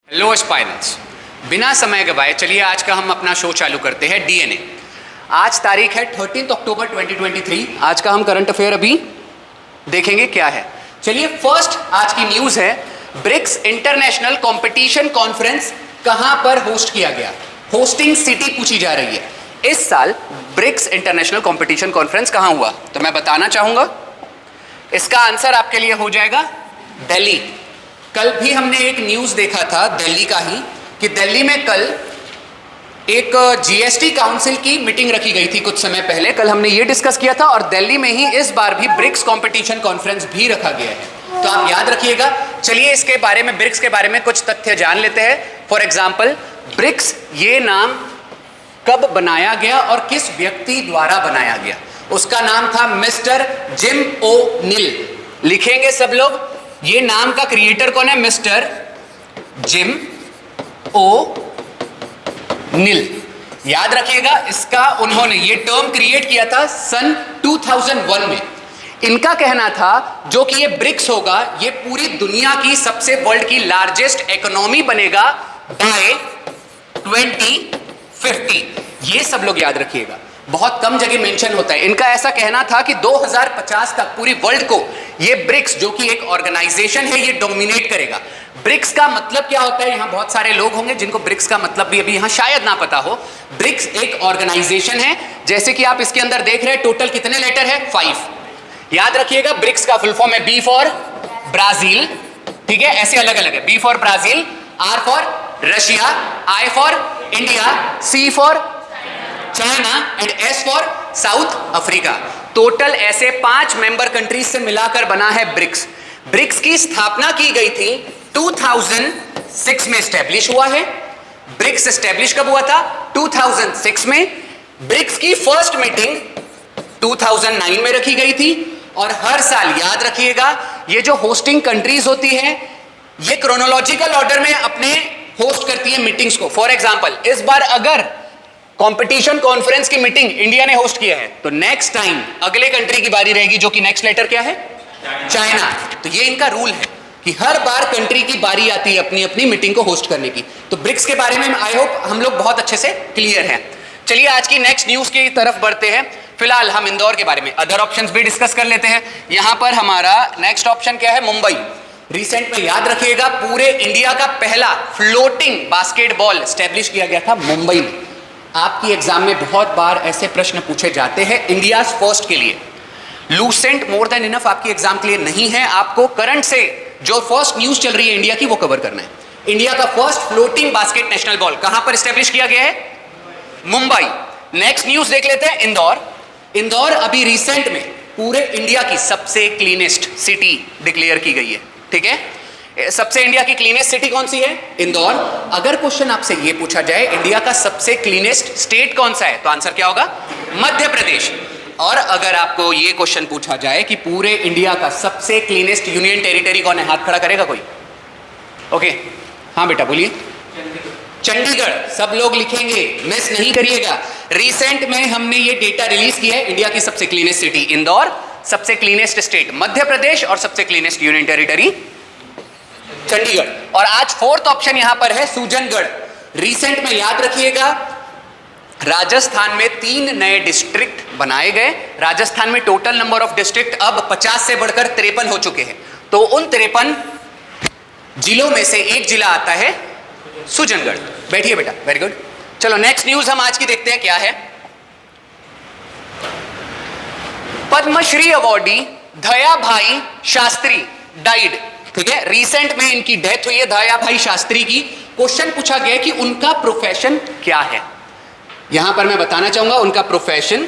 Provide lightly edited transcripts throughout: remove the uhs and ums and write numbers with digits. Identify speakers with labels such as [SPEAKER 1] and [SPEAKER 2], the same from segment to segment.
[SPEAKER 1] Hello aspirants, बिना समय गवाए चलिए आज का हम अपना शो चालू करते हैं। डीएनए। आज तारीख है 13 अक्टूबर 2023। आज का हम करंट अफेयर अभी देखेंगे क्या है। चलिए फर्स्ट आज की न्यूज है, ब्रिक्स इंटरनेशनल कंपटीशन कॉन्फ्रेंस कहां पर होस्ट किया गया। होस्टिंग सिटी पूछी जा रही है। इस साल ब्रिक्स इंटरनेशनल कंपटीशन कॉन्फ्रेंस कहां हुआ, तो मैं बताना चाहूंगा। इसका आंसर आपके लिए हो जाएगा दिल्ली। कल भी हमने एक न्यूज़ देखा था दिल्ली का ही, कि दिल्ली में कल एक जीएसटी काउंसिल की मीटिंग रखी गई थी कुछ समय पहले। कल हमने ये डिस्कस किया था और दिल्ली में ही इस बार भी ब्रिक्स कंपटीशन कॉन्फ्रेंस भी रखा गया है, तो आप याद रखिएगा। चलिए इसके बारे में, ब्रिक्स के बारे में कुछ तथ्य जान लेते हैं। फॉर एग्जाम्पल, ब्रिक्स ये नाम कब बनाया गया और किस व्यक्ति द्वारा बनाया गया। उसका नाम था मिस्टर जिम ओ नील। लिखेंगे सब लोग, ये नाम का क्रिएटर कौन है, मिस्टर जिम ओ नील। याद रखिएगा, इसका उन्होंने ये टर्म क्रिएट किया था सन 2001 में। इनका कहना था जो कि ये ब्रिक्स होगा, ये पूरी दुनिया की सबसे वर्ल्ड की लार्जेस्ट इकोनॉमी बनेगा बाय 2050। ये सब लोग याद रखिएगा, बहुत कम जगह मेंशन होता है। इनका ऐसा कहना था कि 2050 तक पूरी वर्ल्ड को ये ब्रिक्स, जो कि एक ऑर्गेनाइजेशन है, ये डोमिनेट करेगा। ब्रिक्स का मतलब क्या होता है, यहां बहुत सारे लोग होंगे जिनको ब्रिक्स का मतलब भी अभी यहां शायद ना पता हो। ब्रिक्स एक ऑर्गेनाइजेशन है, जैसे कि आप इसके अंदर देख रहे हैं। टोटल कितने लेटर है, 5। याद रखिएगा, ब्रिक्स का फुल फॉर्म है बी फॉर ब्राजील, ठीक है, ऐसे अलग अलग है। B for Brazil, R for Russia, I for India, C for China and S for South Africa. Total ऐसे 5 मेंबर कंट्रीज से मिलाकर बना है ब्रिक्स। ब्रिक्स की स्थापना की गई थी 2006 में, एस्टेब्लिश हुआ है। ब्रिक्स एस्टेब्लिश कब हुआ था, 2006 में। ब्रिक्स की फर्स्ट मीटिंग 2009 में रखी गई थी। और हर साल याद रखिएगा, ये जो होस्टिंग कंट्रीज होती है, ये क्रोनोलॉजिकल ऑर्डर में अपने होस्ट करती है मीटिंग्स को। फॉर एग्जांपल, इस बार अगर कंपटीशन कॉन्फ्रेंस की मीटिंग इंडिया ने होस्ट किया है, तो नेक्स्ट टाइम अगले कंट्री की बारी रहेगी, जो कि नेक्स्ट लेटर क्या है, चाइना। तो ये इनका रूल है कि हर बार कंट्री की बारी आती है अपनी अपनी मीटिंग को होस्ट करने की। तो ब्रिक्स के बारे में आई होप हम लोग बहुत अच्छे से क्लियर हैं। चलिए आज की नेक्स्ट न्यूज की तरफ बढ़ते हैं। फिलहाल हम इंदौर के बारे में अदर ऑप्शंस भी डिस्कस कर लेते हैं। यहां पर हमारा नेक्स्ट ऑप्शन क्या है, मुंबई। रिसेंट में याद रखिएगा, पूरे इंडिया का पहला फ्लोटिंग बास्केटबॉल स्टैब्लिश किया गया था मुंबई में। आपकी एग्जाम में बहुत बार ऐसे प्रश्न पूछे जाते हैं इंडिया फर्स्ट के लिए। लूसेंट मोर देन इनफ आपकी एग्जाम के लिए नहीं है। आपको करंट से जो फर्स्ट न्यूज चल रही है इंडिया की, वो कवर करना है। इंडिया का first floating basket national ball कहां पर स्टैब्लिश किया गया है, मुंबई। नेक्स्ट न्यूज देख लेते हैं, इंदौर। इंदौर अभी रिसेंट में पूरे इंडिया की सबसे क्लीनेस्ट सिटी डिक्लेयर की गई है, ठीक है। सबसे इंडिया की क्लीनेस्ट सिटी कौन सी है, इंदौर। अगर क्वेश्चन आपसे ये पूछा जाए इंडिया का सबसे क्लीनेस्ट स्टेट कौन सा है, तो आंसर क्या होगा, मध्य प्रदेश। और अगर आपको ये क्वेश्चन पूछा जाए कि पूरे इंडिया का सबसे क्लीनेस्ट यूनियन टेरिटरी कौन है, हाथ खड़ा करेगा कोई। ओके, हाँ बेटा बोलिए। चंडीगढ़। सब लोग लिखेंगे, मिस नहीं करिएगा। रिसेंट में हमने ये डेटा रिलीज किया है, इंडिया की सबसे क्लीनेस्ट सिटी इंदौर, सबसे क्लीनेस्ट स्टेट मध्य प्रदेश और सबसे क्लीनेस्ट यूनियन टेरिटरी चंडीगढ़। और आज फोर्थ ऑप्शन यहां पर है सुजनगढ़। रिसेंट में याद रखिएगा, राजस्थान में 3 नए डिस्ट्रिक्ट बनाए गए। राजस्थान में टोटल नंबर ऑफ डिस्ट्रिक्ट अब 50 से बढ़कर 53 हो चुके हैं। तो उन 53 जिलों में से एक जिला आता है सुजनगढ़। बैठिए बेटा, वेरी गुड। चलो नेक्स्ट न्यूज हम आज की देखते हैं क्या है। पद्मश्री अवॉर्डी दया भाई शास्त्री डाइड, ठीक है। रिसेंट में इनकी डेथ हुई है, दया भाई शास्त्री की। क्वेश्चन पूछा गया कि उनका प्रोफेशन क्या है। यहां पर मैं बताना चाहूंगा उनका प्रोफेशन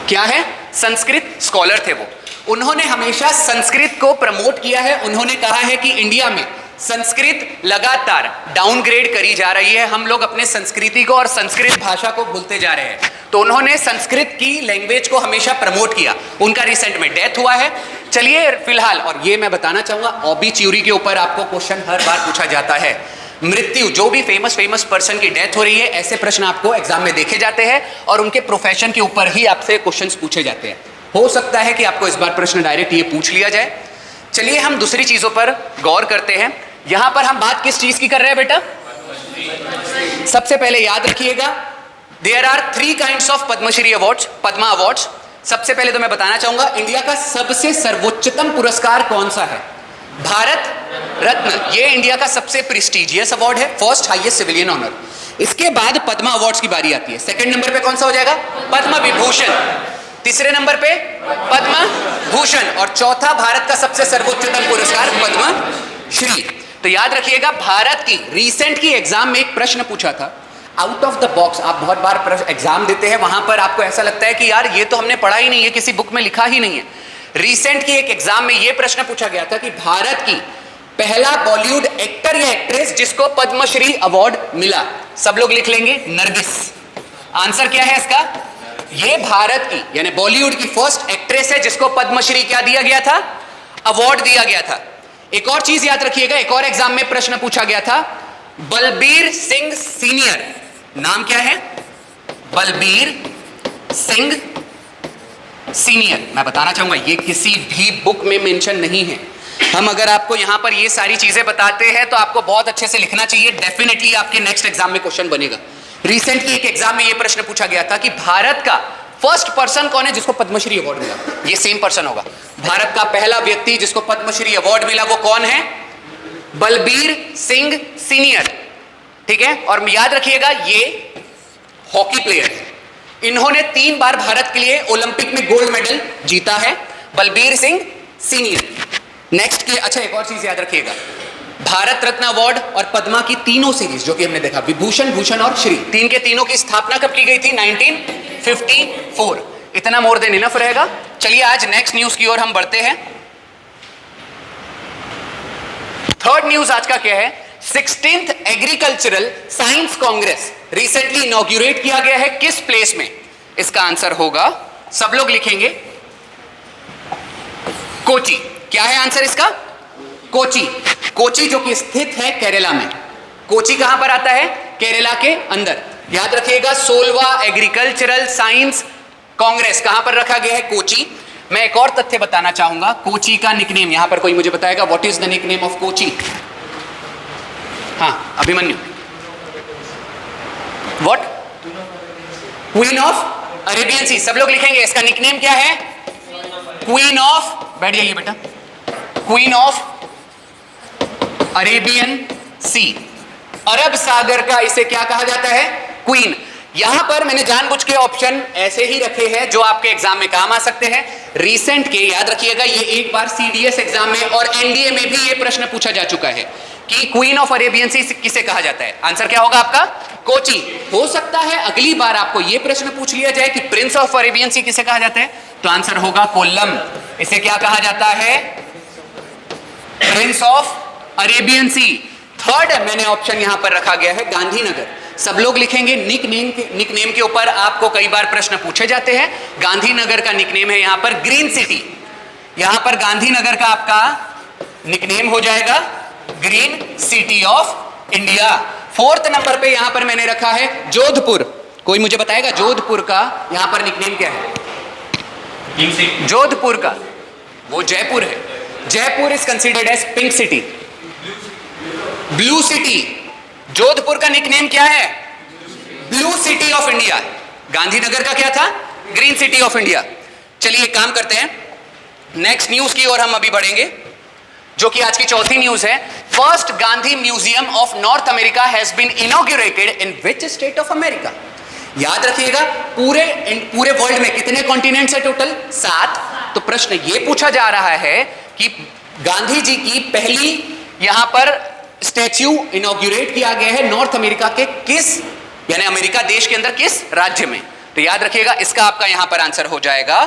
[SPEAKER 1] क्या है। संस्कृत स्कॉलर थे वो। उन्होंने हमेशा संस्कृत को प्रमोट किया है। उन्होंने कहा है कि इंडिया में संस्कृत लगातार डाउनग्रेड करी जा रही है, हम लोग अपने संस्कृति को और संस्कृत भाषा को भूलते जा रहे हैं। तो उन्होंने संस्कृत की लैंग्वेज को हमेशा प्रमोट किया। उनका रिसेंट में डेथ हुआ है। चलिए फिलहाल, और ये मैं बताना चाहूंगा, ऑबिच्यूरी के ऊपर आपको क्वेश्चन हर बार पूछा जाता है। मृत्यु, जो भी फेमस पर्सन की डेथ हो रही है, ऐसे प्रश्न आपको एग्जाम में देखे जाते हैं और उनके प्रोफेशन के ऊपर ही आपसे क्वेश्चंस पूछे जाते हैं। हो सकता है कि आपको इस बार प्रश्न डायरेक्ट ये पूछ लिया जाए। चलिए हम दूसरी चीजों पर गौर करते हैं। यहां पर हम बात किस चीज की कर रहे हैं बेटा? सबसे पहले याद रखिएगा, there are 3 kinds of Padma Shri awards, Padma awards. सबसे पहले तो मैं बताना चाहूंगा इंडिया का सबसे सर्वोच्चतम पुरस्कार कौन सा है? भारत रत्न। ये इंडिया का सबसे प्रेस्टिजियस अवार्ड है, फर्स्ट हाईएस्ट सिविलियन ऑनर। इसके बाद पद्मा अवार्ड्स की बारी आती है। सेकंड नंबर पे कौन सा हो जाएगा? पद्म विभूषण। तीसरे नंबर पे पद्म भूषण और चौथा भारत का सबसे सर्वोच्चतम पुरस्कार पद्म श्री। तो याद रखिएगा, भारत की रिसेंट की एग्जाम में एक प्रश्न पूछा था आउट ऑफ द बॉक्स। आप बहुत बार एग्जाम देते हैं, वहां पर आपको ऐसा लगता है कि यार ये तो हमने पढ़ा ही नहीं है, किसी बुक में लिखा ही नहीं है। रिसेंट की एक एग्जाम में यह प्रश्न पूछा गया था कि भारत की पहला बॉलीवुड एक्टर या एक्ट्रेस जिसको पद्मश्री अवार्ड मिला। सब लोग लिख लेंगे नरगिस। आंसर क्या है इसका? ये भारत की यानी बॉलीवुड की फर्स्ट एक्ट्रेस है जिसको पद्मश्री क्या दिया गया था? अवार्ड दिया गया था। एक और चीज याद रखिएगा, एक और एग्जाम में प्रश्न पूछा गया था, बलबीर सिंह सीनियर। नाम क्या है? बलबीर सिंह सीनियर। मैं बताना चाहूंगा ये किसी भी बुक में मेंशन नहीं है। हम अगर आपको यहां पर ये सारी चीजें बताते हैं तो आपको बहुत अच्छे से लिखना चाहिए, डेफिनेटली आपके नेक्स्ट एग्जाम में क्वेश्चन बनेगा। रिसेंट की एक एग्जाम में ये प्रश्न पूछा गया था कि भारत का फर्स्ट पर्सन कौन है जिसको पद्मश्री अवार्ड मिला? ये सेम पर्सन होगा। भारत का पहला व्यक्ति जिसको पद्मश्री अवार्ड मिला वो कौन है? बलबीर सिंह सीनियर। ठीक है, और याद रखिएगा ये हॉकी प्लेयर है। इन्होंने 3 बार भारत के लिए ओलंपिक में गोल्ड मेडल जीता है, बलबीर सिंह सीनियर। नेक्स्ट के अच्छा एक और चीज याद रखिएगा, भारत रत्न अवार्ड और पद्मा की तीनों सीरीज जो कि हमने देखा, विभूषण, भूषण और श्री, तीन के तीनों की स्थापना कब की गई थी? 1954। इतना मोर देन इनफ रहेगा। चलिए आज नेक्स्ट न्यूज की ओर हम बढ़ते हैं। थर्ड न्यूज आज का क्या है? 16th agricultural science congress recently inaugurate किया गया है। किस प्लेस में? इसका आंसर होगा, सब लोग लिखेंगे, कोची। क्या है आंसर इसका? कोची। कोची जो कि स्थित है केरला में। कोची कहां पर आता है? केरला के अंदर। याद रखिएगा 16वां एग्रीकल्चरल साइंस कांग्रेस कहां पर रखा गया है? कोची। मैं एक और तथ्य बताना चाहूंगा, कोची का निकनेम यहां पर कोई मुझे बताएगा, what is the nickname of Kochi? हाँ Abhimanyu, what? Queen of Arabian sea. सब लोग लिखेंगे इसका निकनेम क्या है? क्वीन ऑफ, बैठ जाइए बेटा, क्वीन ऑफ अरेबियन सी। अरब सागर का इसे क्या कहा जाता है? क्वीन। यहां पर मैंने जानबूझ के ऑप्शन ऐसे ही रखे हैं जो आपके एग्जाम में काम आ सकते हैं। रीसेंट के याद रखिएगा, ये एक बार सीडीएस एग्जाम में और एनडीए में भी ये प्रश्न पूछा जा चुका है कि क्वीन ऑफ अरेबियन सी किसे कहा जाता है? आंसर क्या होगा आपका? कोची। हो सकता है अगली बार आपको यह प्रश्न पूछ लिया जाए कि प्रिंस ऑफ अरेबियन सी किसे कहा जाता है, तो आंसर होगा कोल्लम। इसे क्या कहा जाता है? Prince of Arabian sea. Third मैंने ऑप्शन यहां पर रखा गया है गांधीनगर। सब लोग लिखेंगे निकनेम के ऊपर आपको कई बार प्रश्न पूछे जाते हैं। गांधीनगर का निकनेम है यहां पर ग्रीन सिटी। यहां पर गांधीनगर का आपका निकनेम हो जाएगा green city of India. Fourth number पे यहां पर मैंने रखा है जोधपुर। कोई मुझे बताएगा जोधपुर का यहां पर निकनेम क्या है? जोधपुर का वो जयपुर है। Jaipur is considered as pink city, blue city. Jodhpur का निकनेम क्या है? Blue city of India. Gandhinagar का क्या था? Green city of India. चलिए काम करते हैं, नेक्स्ट न्यूज की ओर हम अभी बढ़ेंगे जो कि आज की चौथी न्यूज है। First Gandhi museum of North America has been inaugurated in which state of America? याद रखिएगा पूरे वर्ल्ड में कितने कॉन्टिनेंट्स है टोटल? 7। तो प्रश्न यह पूछा जा रहा है कि गांधी जी की पहली यहां पर स्टैच्यू इनॉग्रेट किया गया है नॉर्थ अमेरिका के किस, यानी अमेरिका देश के अंदर किस राज्य में? तो याद रखिएगा इसका आपका यहां पर आंसर हो जाएगा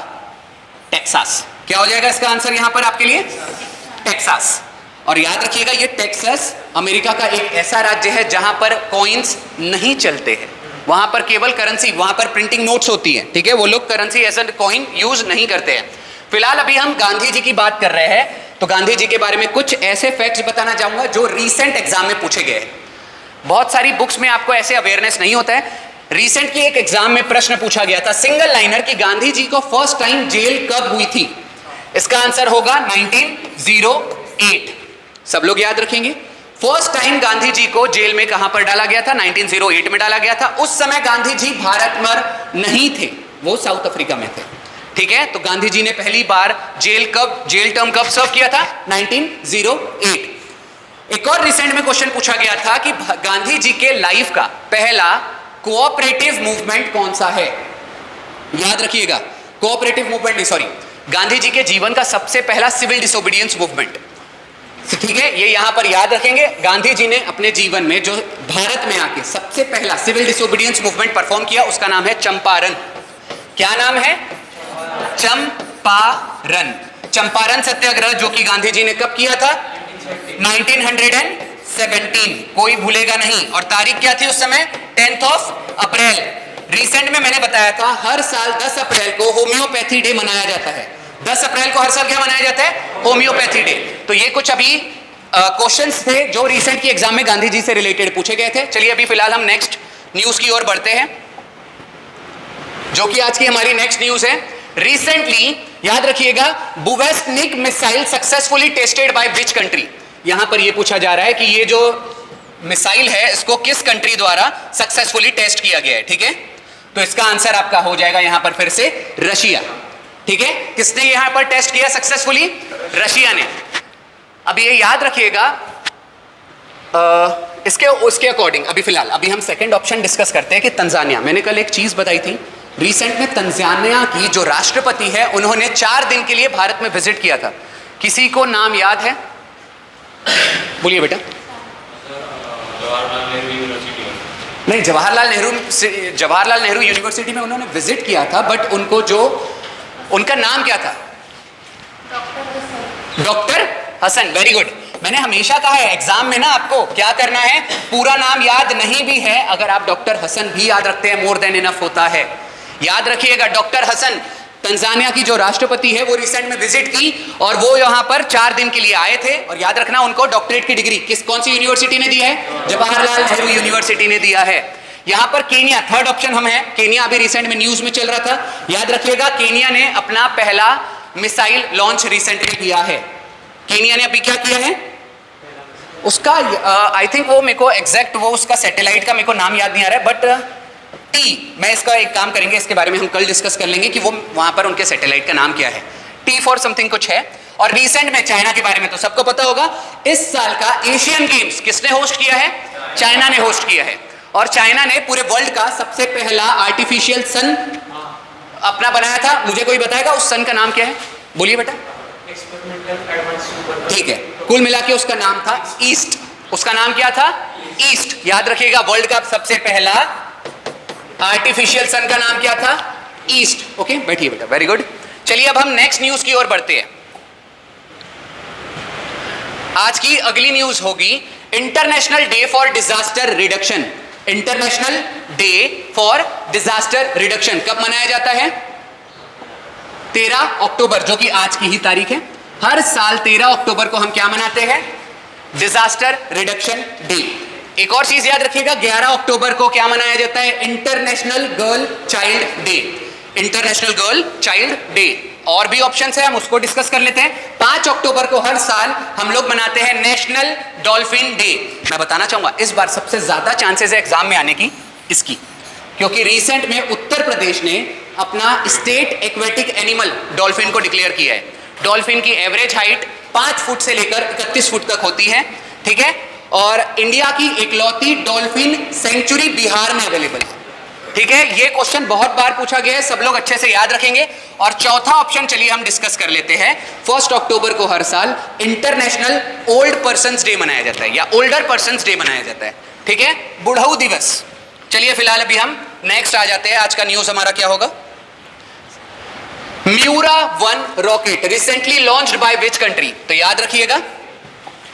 [SPEAKER 1] टेक्सास। क्या हो जाएगा इसका आंसर यहां पर आपके लिए? टेक्सास। और याद रखिएगा ये टेक्सास अमेरिका का एक ऐसा राज्य है जहां पर कॉइन्स नहीं चलते हैं, वहां पर केवल करेंसी, वहां पर प्रिंटिंग नोट्स होती है। ठीक है, वो लोग currency as a coin use नहीं करते हैं। फिलहाल अभी हम गांधी जी की बात कर रहे हैं, तो गांधी जी के बारे में कुछ ऐसे फैक्ट्स बताना चाहूंगा जो रीसेंट एग्जाम में पूछे गए। बहुत सारी बुक्स में आपको ऐसे अवेयरनेस नहीं होता है। रीसेंट की एक एग्जाम में प्रश्न पूछा गया था सिंगल लाइनर कि गांधी जी को फर्स्ट टाइम जेल कब हुई थी? इसका आंसर होगा 1908। सब लोग याद रखेंगे फर्स्ट टाइम गांधी जी को जेल में कहां पर डाला गया था? 1908 में डाला गया था। उस समय गांधी जी भारत में नहीं थे, वो साउथ अफ्रीका में थे। ठीक है, तो गांधी जी ने पहली बार जेल टर्म कब सर्व किया था? 1908। एक और रिसेंट में क्वेश्चन पूछा गया था कि गांधी जी के लाइफ का पहला कोऑपरेटिव मूवमेंट कौन सा है? याद रखिएगा, कोऑपरेटिव मूवमेंट नहीं, सॉरी, गांधी जी के जीवन का सबसे पहला सिविल डिसोबीडियंस मूवमेंट। ठीक है, ये यहां पर याद रखेंगे। गांधी जी ने अपने जीवन में जो भारत में आके सबसे पहला सिविल डिसोबीडियंस मूवमेंट परफॉर्म किया, उसका नाम है चंपारण। क्या नाम है? चंपारण। चंपारण सत्याग्रह जो कि गांधी जी ने कब किया था? 1917। कोई भूलेगा नहीं। और तारीख क्या थी उस समय? 10 अप्रैल। रिसेंट में मैंने बताया था हर साल 10 अप्रैल को होम्योपैथी डे मनाया जाता है। 10 अप्रैल को हर साल क्या मनाया जाता है? Homeopathy day. तो ये कुछ अभी क्वेश्चंस थे जो रिसेंट की एग्जाम में गांधी जी से रिलेटेड पूछे गए थे। चलिए अभी फिलहाल हम नेक्स्ट न्यूज की ओर बढ़ते हैं, जो कि आज की हमारी नेक्स्ट न्यूज है। रिसेंटली याद रखिएगा, Burevestnik missile successfully tested by which country? यहां पर यह पूछा जा रहा है कि ये जो मिसाइल है इसको किस कंट्री द्वारा सक्सेसफुली टेस्ट किया गया है। ठीक है, तो इसका आंसर आपका हो जाएगा यहां पर फिर से रशिया। ठीक है, किसने यहां पर टेस्ट किया सक्सेसफुली? रशिया ने। अब ये याद रखिएगा, उसके अकॉर्डिंग अभी फिलहाल अभी हम सेकंड ऑप्शन डिस्कस करते हैं कि तंजानिया। मैंने कल एक चीज बताई थी, रिसेंट में तंजानिया की जो राष्ट्रपति है उन्होंने 4 दिन के लिए भारत में विजिट किया था। किसी को नाम याद है? बोलिए बेटा। नहीं, जवाहरलाल नेहरू यूनिवर्सिटी में उन्होंने विजिट किया था, बट उनका नाम क्या था? डॉक्टर हसन। Very good. मैंने हमेशा कहा है एग्जाम में ना आपको क्या करना है, पूरा नाम याद नहीं भी है, अगर आप डॉक्टर हसन भी याद रखते हैं मोर देन इनफ होता है। याद रखिएगा, डॉक्टर हसन तंजानिया की जो राष्ट्रपति है वो रिसेंट में विजिट की और वो यहां पर 4 दिन के लिए आए थे। और याद रखना, उनको डॉक्टरेट की डिग्री कौन सी यूनिवर्सिटी ने दी है? जवाहरलाल नेहरू यूनिवर्सिटी ने दिया है। यहां पर केनिया थर्ड ऑप्शन हम है। केनिया अभी रिसेंट में न्यूज में चल रहा था। याद रखिएगा, केनिया ने अपना पहला मिसाइल लॉन्च रिसेंटली किया है। केनिया ने अभी क्या किया है उसका, आई थिंक वो मेरे को एग्जैक्ट वो उसका सैटेलाइट का मेरे को नाम याद नहीं आ रहा है, बट मैं इसका एक काम करेंगे, इसके बारे में हम कल डिस्कस कर लेंगे कि वो वहां पर उनके सैटेलाइट का नाम क्या है। टी फॉर समथिंग कुछ है। और रिसेंट में चाइना के बारे में तो सबको पता होगा, इस साल का एशियन गेम्स किसने होस्ट किया है? चाइना ने होस्ट किया है। और चाइना ने पूरे वर्ल्ड का सबसे पहला आर्टिफिशियल सन अपना बनाया था। मुझे कोई बताएगा उस सन का नाम क्या है? बोलिए बेटा। ठीक है, कुल मिला के उसका नाम था ईस्ट। उसका नाम क्या था? ईस्ट। याद रखिएगा, वर्ल्ड का सबसे पहला आर्टिफिशियल सन का नाम क्या था? ईस्ट। ओके, बैठिए बेटा। Very good. चलिए अब हम नेक्स्ट न्यूज की ओर बढ़ते हैं। आज की अगली न्यूज होगी international day for disaster reduction. International day for disaster reduction कब मनाया जाता है? 13 अक्टूबर, जो कि आज की ही तारीख है। हर साल 13 अक्टूबर को हम क्या मनाते हैं? Disaster reduction day. एक और चीज याद रखिएगा, 11 अक्टूबर को क्या मनाया जाता है? International girl child day. International girl child day. और भी ऑप्शन है, हम उसको डिस्कस कर लेते हैं। 5 अक्टूबर को हर साल हम लोग मनाते हैं नेशनल डॉल्फिन डे। मैं बताना चाहूंगा इस बार सबसे ज्यादा चांसेस है एग्जाम में आने की इसकी, क्योंकि रिसेंट में उत्तर प्रदेश ने अपना स्टेट एक्वेटिक एनिमल डॉल्फिन को डिक्लेयर किया है। डॉल्फिन की एवरेज हाइट 5 फुट से लेकर 31 फुट तक होती है। ठीक है, और इंडिया की इकलौती डॉल्फिन सेंचुरी बिहार में अवेलेबल है। ठीक है, ये क्वेश्चन बहुत बार पूछा गया है, सब लोग अच्छे से याद रखेंगे। और चौथा ऑप्शन चलिए हम डिस्कस कर लेते हैं। 1 अक्टूबर को हर साल इंटरनेशनल ओल्ड पर्संस डे मनाया जाता है, या ओल्डर पर्संस डे मनाया जाता है। ठीक है, बुढ़ऊ दिवस। चलिए फिलहाल अभी हम नेक्स्ट आ जाते हैं। आज का न्यूज हमारा क्या होगा? Miura 1 rocket recently launched by which country? तो याद रखिएगा,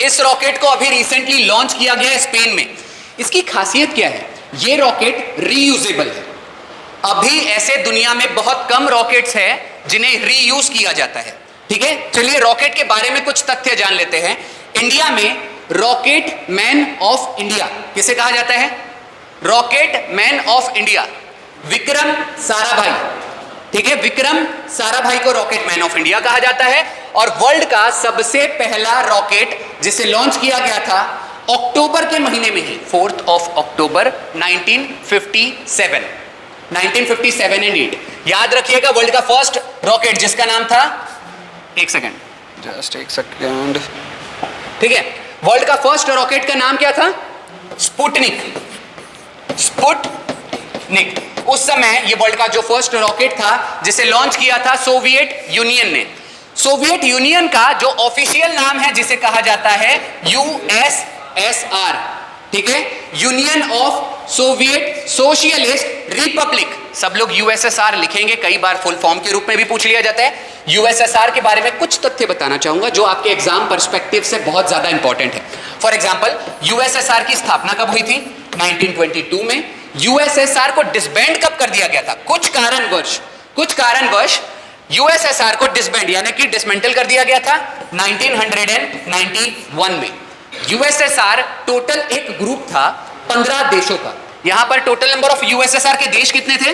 [SPEAKER 1] इस रॉकेट को अभी रिसेंटली लॉन्च किया गया है स्पेन में। इसकी खासियत क्या है? ये रॉकेट रीयूजेबल है। अभी ऐसे दुनिया में बहुत कम रॉकेट्स हैं जिन्हें रीयूज किया जाता है। ठीक है, चलिए रॉकेट के बारे में कुछ तथ्य जान लेते हैं। इंडिया में रॉकेट मैन ऑफ इंडिया किसे कहा जाता है? Rocket man of India Vikram Sarabhai. ठीक है, विक्रम साराभाई को रॉकेट मैन ऑफ इंडिया कहा जाता है। और वर्ल्ड का सबसे पहला रॉकेट जिसे लॉन्च किया गया था अक्टूबर के महीने में ही 4th of October 1957 एंड 8 याद रखिएगा वर्ल्ड का फर्स्ट रॉकेट जिसका नाम था, एक सेकेंड, ठीक है, वर्ल्ड का फर्स्ट रॉकेट का नाम क्या था? स्पुतनिक। उस समय ये वर्ल्ड का जो फर्स्ट रॉकेट था जिसे लॉन्च किया था सोवियत यूनियन ने। सोवियत यूनियन का जो ऑफिशियल नाम है जिसे कहा जाता है यूएसएसआर, ठीक है, union of Soviet socialist Republic. सब लोग यूएसएसआर लिखेंगे, कई बार फुल फॉर्म के रूप में भी पूछ लिया जाता है। यूएसएसआर के बारे में कुछ तथ्य बताना चाहूंगा जो आपके एग्जाम पर्सपेक्टिव से बहुत ज्यादा इंपॉर्टेंट है। फॉर एग्जांपल, यूएसएसआर की स्थापना कब हुई थी? 1922 में। यूएसएसआर को डिसबैंड कब कर दिया गया था? कुछ कारणवश यूएसएसआर को डिसबैंड यानी कि डिसमेंटल कर दिया गया था 1991 में। यूएसएसआर टोटल एक ग्रुप था 15 देशों का। यहां पर टोटल नंबर ऑफ यूएसएसआर के देश कितने थे?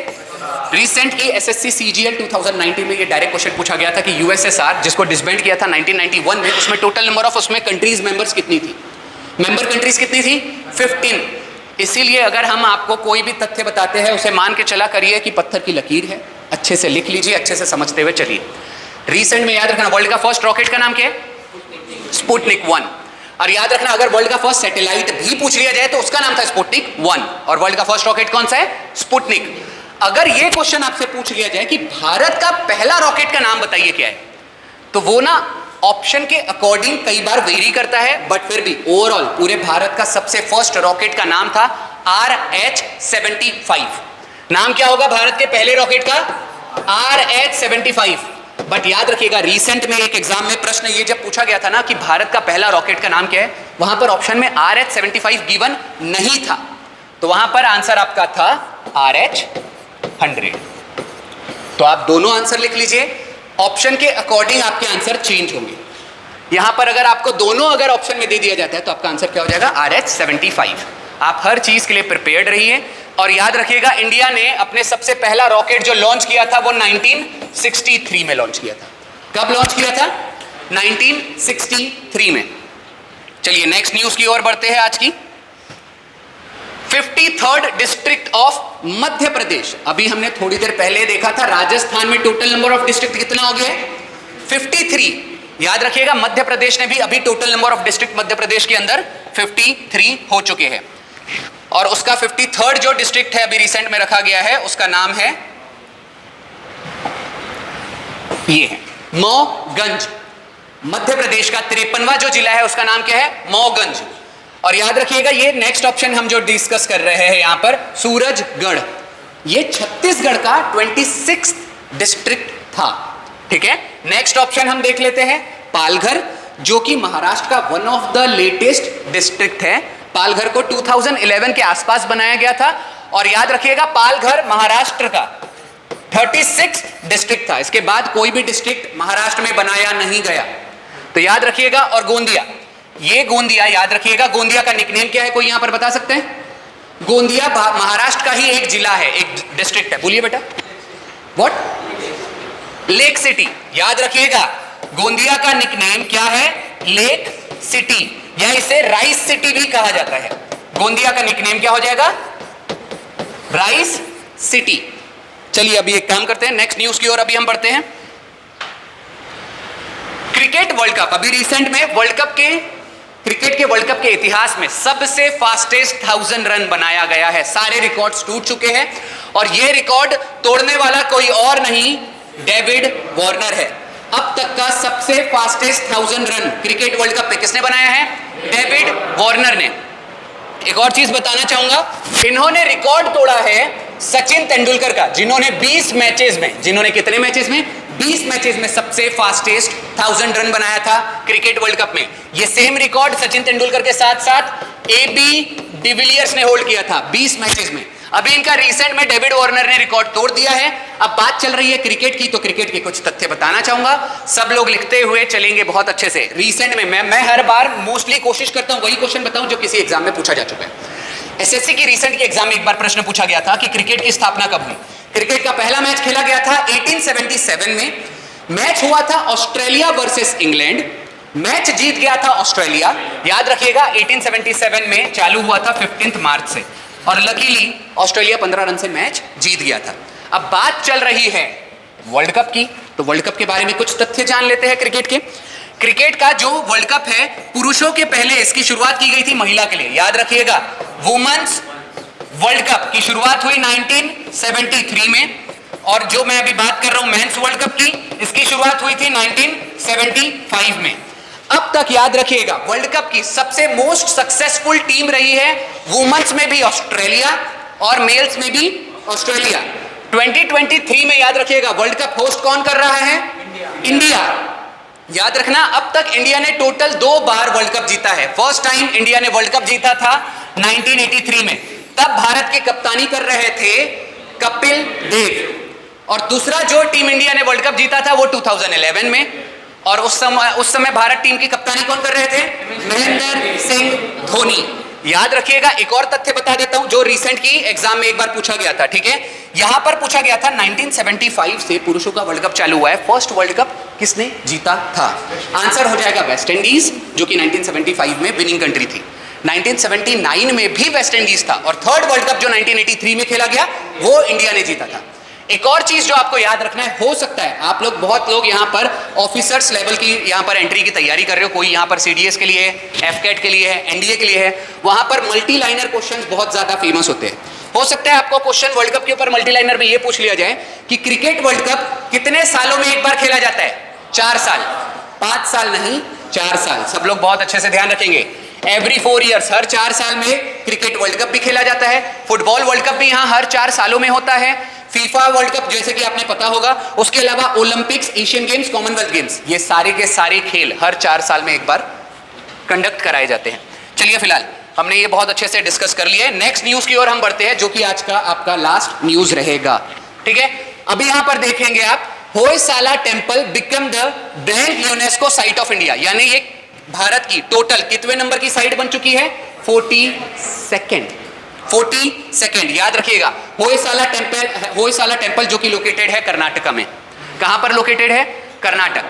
[SPEAKER 1] रिसेंटली एसएससी सीजीएल 2019 में ये डायरेक्ट क्वेश्चन पूछा गया था कि यूएसएसआर जिसको डिसबैंड किया था 1991 में, उसमें टोटल नंबर ऑफ उसमें कंट्रीज मेंबर्स कितनी थी? मेंबर कंट्रीज कितनी थी? 15। इसीलिए अगर हम आपको कोई भी तथ्य बताते हैं उसे मान के चला करिए कि पत्थर की लकीर है, अच्छे से लिख लीजिए, अच्छे से समझते हुए चलिए। रिसेंट में याद रखना वर्ल्ड का फर्स्ट रॉकेट का नाम क्या है? स्पुतनिक 1। और याद रखना अगर वर्ल्ड का फर्स्ट सैटेलाइट भी पूछ लिया जाए तो उसका नाम था स्पुतनिक 1 और वर्ल्ड का फर्स्ट रॉकेट कौन सा है? स्पुतनिक। अगर यह क्वेश्चन आपसे पूछ लिया जाए कि भारत का पहला रॉकेट का नाम बताइए क्या है, तो वो ना ऑप्शन के अकॉर्डिंग कई बार वेरी करता है, बट फिर भी ओवरऑल पूरे भारत का सबसे फर्स्ट रॉकेट का नाम था RH-75। नाम क्या होगा भारत के पहले रॉकेट का? RH-75। बट याद रखिएगा रिसेंट में एक एग्जाम में प्रश्न ये जब पूछा गया था ना कि भारत का पहला रॉकेट का नाम क्या है, वहां पर ऑप्शन में RH-75 गिवन नहीं था, तो वहां पर आंसर आपका था RH-100। तो आप दोनों आंसर लिख लीजिए, ऑप्शन के अकॉर्डिंग आपके आंसर चेंज होंगे। यहां पर अगर आपको दोनों अगर ऑप्शन में दे दिया जाता है तो आपका आंसर क्या हो जाएगा? RH-75। आप हर चीज के लिए प्रिपेयर्ड रहिए और याद रखिएगा इंडिया ने अपने सबसे पहला रॉकेट जो लॉन्च किया था वो 1963 में लॉन्च किया था। कब लॉन्च किया था? 1963 में। चलिए नेक्स्ट न्यूज की ओर बढ़ते हैं आज की। 53rd district of Madhya Pradesh. अभी हमने थोड़ी देर पहले देखा था राजस्थान में टोटल नंबर ऑफ डिस्ट्रिक्ट कितना हो गया है? 53। याद रखिएगा मध्य प्रदेश ने भी अभी total number of district Madhya Pradesh के अंदर 53 हो चुके हैं और उसका 53rd जो डिस्ट्रिक्ट है अभी रिसेंट में रखा गया है उसका नाम है ये है मऊगंज। मध्य प्रदेश का 53वां जो जिला है उसका नाम क्या है? मऊगंज। और याद रखिएगा ये नेक्स्ट ऑप्शन हम जो डिस्कस कर रहे हैं यहां पर सूरजगढ़, ये छत्तीसगढ़ का 26th डिस्ट्रिक्ट था, ठीक है। नेक्स्ट ऑप्शन हम देख लेते हैं पालघर, जो कि महाराष्ट्र का one of the latest district है। पालघर को 2011 के आसपास बनाया गया था और याद रखिएगा पालघर महाराष्ट्र का 36 डिस्ट्रिक्ट था। इसके बाद कोई भी डिस्ट्रिक्ट महाराष्ट्र में बनाया नहीं गया, तो याद रखिएगा। और गोंदिया, ये गोंदिया याद रखिएगा, गोंदिया का निकनेम क्या है, कोई यहां पर बता सकते हैं? गोंदिया महाराष्ट्र का ही एक जिला है, एक डिस्ट्रिक्ट है, बोलिए बेटा। व्हाट? Lake city. याद रखिएगा गोंदिया का निकनेम क्या है? लेक सिटी, या इसे राइस सिटी भी कहा जाता है। गोंदिया का निकनेम क्या हो जाएगा? Rice city. चलिए अभी एक काम करते हैं, नेक्स्ट न्यूज की ओर अभी हम बढ़ते हैं। क्रिकेट वर्ल्ड कप, अभी रिसेंट में वर्ल्ड कप के क्रिकेट के वर्ल्ड कप के इतिहास में सबसे फास्टेस्ट 1000 रन बनाया गया है। सारे रिकॉर्ड्स टूट चुके हैं और यह रिकॉर्ड तोड़ने वाला कोई और नहीं डेविड वार्नर है। अब तक का सबसे fastest 1000 run cricket world cup पे किसने बनाया है? डेविड वार्नर ने। एक और चीज बताना चाहूंगा, इन्होंने रिकॉर्ड तोड़ा है सचिन तेंदुलकर का, जिन्होंने 20 मैचेस में, जिन्होंने कितने मैचेस में? 20 मैचेस में सबसे फास्टेस्ट 1000 रन बनाया था क्रिकेट वर्ल्ड कप में। ये सेम रिकॉर्ड सचिन तेंदुलकर के साथ साथ एबी डिविलियर्स ने होल्ड किया था 20 मैचेस में। अभी इनका रिसेंट में डेविड वार्नर ने रिकॉर्ड तोड़ दिया है। अब बात चल रही है क्रिकेट की, तो क्रिकेट के कुछ तथ्य बताना चाहूंगा, सब लोग लिखते हुए चलेंगे बहुत अच्छे से। रिसेंट में मैं हर बार मोस्टली कोशिश करता हूं वही क्वेश्चन बताऊं जो किसी एग्जाम में पूछा जा चुका है। एसएससी की रिसेंट के एग्जाम में एक बार प्रश्न पूछा गया था कि क्रिकेट की स्थापना कब हुई। क्रिकेट का पहला मैच खेला गया था 1877 में। मैच हुआ था ऑस्ट्रेलिया वर्सेस इंग्लैंड। मैच जीत गया था ऑस्ट्रेलिया, याद रखिएगा 1877 में चालू हुआ था 15 मार्च से, और लकीली ऑस्ट्रेलिया 15 रन से मैच जीत गया था। अब बात चल रही है वर्ल्ड कप की, तो वर्ल्ड कप के बारे में कुछ तथ्य जान लेते हैं क्रिकेट के। क्रिकेट का जो वर्ल्ड कप है, पुरुषों के पहले इसकी शुरुआत की गई थी महिला के लिए, याद रखिएगा वुमेन्स वर्ल्ड कप की शुरुआत हुई 1973 में, और जो मैं अभी बात कर रहा हूं मेंस वर्ल्ड कप की, इसकी शुरुआत हुई थी 1975 में। अब तक याद रखिएगा वर्ल्ड कप की सबसे मोस्ट सक्सेसफुल टीम रही है वुमेन्स में भी ऑस्ट्रेलिया और मेल्स में भी ऑस्ट्रेलिया। 2023 में याद रखिएगा वर्ल्ड कप होस्ट कौन कर रहा है? इंडिया। याद रखना अब तक इंडिया ने टोटल 2 बार वर्ल्ड कप जीता है। फर्स्ट टाइम इंडिया ने वर्ल्ड कप जीता था 1983 में, तब भारत की कप्तानी कर रहे थे कपिल देव, और दूसरा जो टीम इंडिया ने वर्ल्ड कप जीता था वो 2011 में, और उस समय भारत टीम की कप्तानी कौन कर रहे थे? महेंद्र सिंह धोनी। याद रखिएगा एक और तथ्य बता देता हूं जो रिसेंट की एग्जाम में एक बार पूछा गया था, ठीक है? यहां पर पूछा गया था 1975 से पुरुषों का वर्ल्ड कप चालू हुआ है, फर्स्ट वर्ल्ड कप किसने जीता था? आंसर हो जाएगा वेस्ट इंडीज, जो कि 1975 में विनिंग कंट्री थी। 1979 में भी वेस्ट इंडीज था, और थर्ड वर्ल्ड कप जो 1983 में खेला गया वो इंडिया ने जीता था। एक और चीज जो आपको याद रखना है, हो सकता है आप लोग बहुत लोग यहाँ पर ऑफिसर्स लेवल की यहाँ पर एंट्री की तैयारी कर रहे हो, कोई यहाँ पर सीडीएस के लिए है, एफकेट के लिए है, एनडीए के लिए है, वहां पर मल्टी लाइनर क्वेश्चंस बहुत ज्यादा फेमस होते हैं। हो सकता है आपको क्वेश्चन वर्ल्ड कप के ऊपर मल्टी लाइनर में ये पूछ लिया जाए कि क्रिकेट वर्ल्ड कप कितने सालों में एक बार खेला जाता है? 4 साल, 5 साल नहीं 4 साल। सब लोग बहुत अच्छे से ध्यान रखेंगे। एवरी 4 ईयर्स, हर 4 साल में क्रिकेट वर्ल्ड कप भी खेला जाता है। फुटबॉल वर्ल्ड कप भी यहाँ हर 4 सालों में होता है। फीफा वर्ल्ड कप जैसे कि आपने पता होगा, उसके अलावा Olympics, Asian games, Commonwealth games, ये सारे के सारे खेल हर 4 साल में एक बार कंडक्ट कराए जाते हैं। चलिए फिलहाल हमने ये बहुत अच्छे से डिस्कस कर लिया है। नेक्स्ट न्यूज की ओर हम बढ़ते हैं, जो कि आज का आपका लास्ट न्यूज रहेगा, ठीक है? अभी यहां पर देखेंगे आप, Hoysala temple become the brand UNESCO site of India, यानी ये भारत की टोटल कितने नंबर की साइट बन चुकी है? 42nd। याद रखिएगा होयसाला टेम्पल जो कि लोकेटेड है कर्नाटका में। कहां पर लोकेटेड है? कर्नाटक।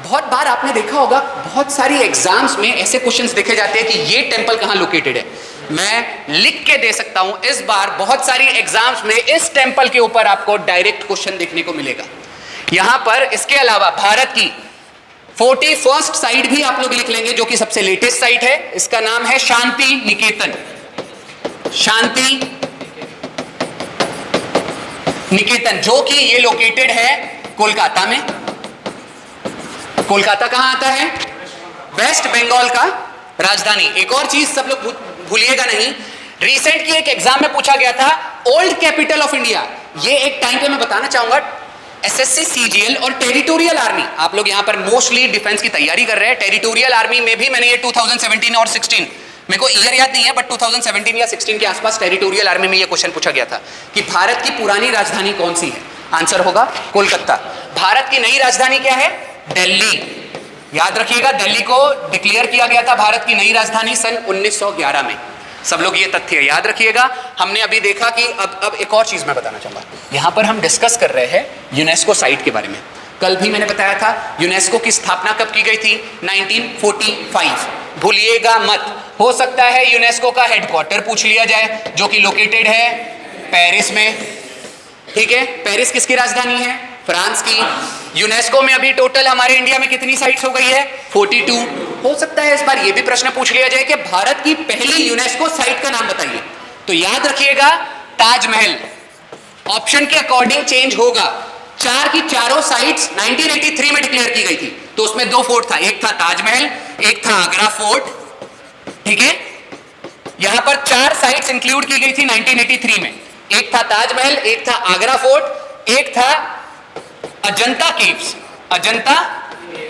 [SPEAKER 1] बहुत बार आपने देखा होगा बहुत सारी एग्जाम्स में ऐसे क्वेश्चंस देखे जाते हैं कि ये टेम्पल कहां लोकेटेड है। मैं लिख के दे सकता हूं, इस बार बहुत सारी एग्जाम्स में इस टेम्पल के ऊपर आपको डायरेक्ट क्वेश्चन देखने को मिलेगा। यहां पर इसके अलावा भारत की 41st साइट भी आप लोग लिख लेंगे, जो कि सबसे लेटेस्ट साइट है। इसका नाम है शांति निकेतन। शांति निकेतन, जो कि ये लोकेटेड है कोलकाता में। कोलकाता कहां आता है? वेस्ट बंगाल का राजधानी। एक और चीज सब लोग भूलिएगा नहीं, रिसेंट की एक एग्जाम में पूछा गया था ओल्ड कैपिटल ऑफ इंडिया। ये एक टाइम पे मैं बताना चाहूंगा, एसएससी, सीजीएल और टेरिटोरियल आर्मी, आप लोग यहां पर मोस्टली डिफेंस की तैयारी कर रहे हैं। टेरिटोरियल आर्मी में भी मैंने ये 2017 और 16, मेरे को ईयर याद नहीं है, बट 2017 या 16 के आसपास टेरिटोरियल आर्मी में ये क्वेश्चन पूछा गया था कि भारत की पुरानी राजधानी कौन सी है? आंसर होगा कोलकाता। भारत की नई राजधानी क्या है? दिल्ली। याद रखिएगा दिल्ली को डिक्लेयर किया गया था भारत की नई राजधानी सन 1911 में। सब लोग ये तथ्य याद रखिएगा। हमने अभी देखा कि अब एक और चीज मैं बताना चाहूंगा, यहां पर हम डिस्कस कर रहे हैं यूनेस्को साइट के बारे में। कल भी मैंने बताया था यूनेस्को की स्थापना कब की गई थी? 1945। भूलिएगा मत, हो सकता है यूनेस्को का हेडक्वार्टर पूछ लिया जाए, जो कि लोकेटेड है पेरिस में, ठीक है? पेरिस किसकी राजधानी है? फ्रांस की। यूनेस्को में अभी टोटल हमारे इंडिया में कितनी साइट्स हो गई है? 42। हो सकता है इस बार ये भी प्रश्न पूछ लिया जाए कि भारत की पहली यूनेस्को साइट का नाम बताइए, तो याद रखिएगा ताजमहल। ऑप्शन के अकॉर्डिंग चेंज होगा। 4 की चारों साइट्स 1983 में डिक्लेयर की गई थी, तो उसमें 2 फोर्ट था, एक था ताजमहल, एक था आगरा फोर्ट, ठीक है? यहां पर 4 साइट्स इंक्लूड की गई थी 1983 में। एक था ताजमहल, एक था आगरा फोर्ट, एक था अजंता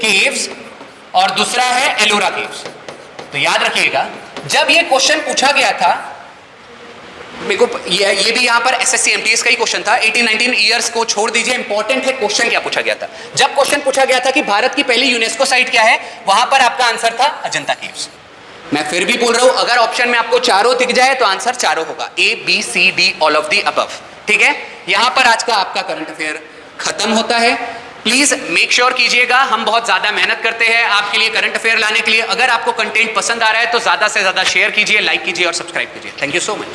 [SPEAKER 1] केव्स और दूसरा है एलोरा केव्स। तो याद रखिएगा जब ये क्वेश्चन पूछा गया था, मेरे को ये भी यहां पर एसएससी एमटीएस का ही क्वेश्चन था। 18-19 ईयर्स को छोड़ दीजिए, इंपॉर्टेंट है क्वेश्चन क्या पूछा गया था। जब क्वेश्चन पूछा गया था कि भारत की पहली यूनेस्को साइट क्या है, वहां पर आपका आंसर था अजंता केव्स। मैं फिर भी बोल रहा हूं, अगर ऑप्शन में आपको चारों दिख जाए तो आंसर चारों होगा, A B C D all of the above, ठीक है? यहां पर आज का आपका करंट अफेयर खत्म होता है। प्लीज मेक श्योर कीजिएगा, हम बहुत ज्यादा मेहनत करते हैं आपके लिए करंट अफेयर लाने के लिए। अगर आपको कंटेंट पसंद आ रहा है तो ज्यादा से ज्यादा शेयर कीजिए, लाइक कीजिए और सब्सक्राइब कीजिए। Thank you so much.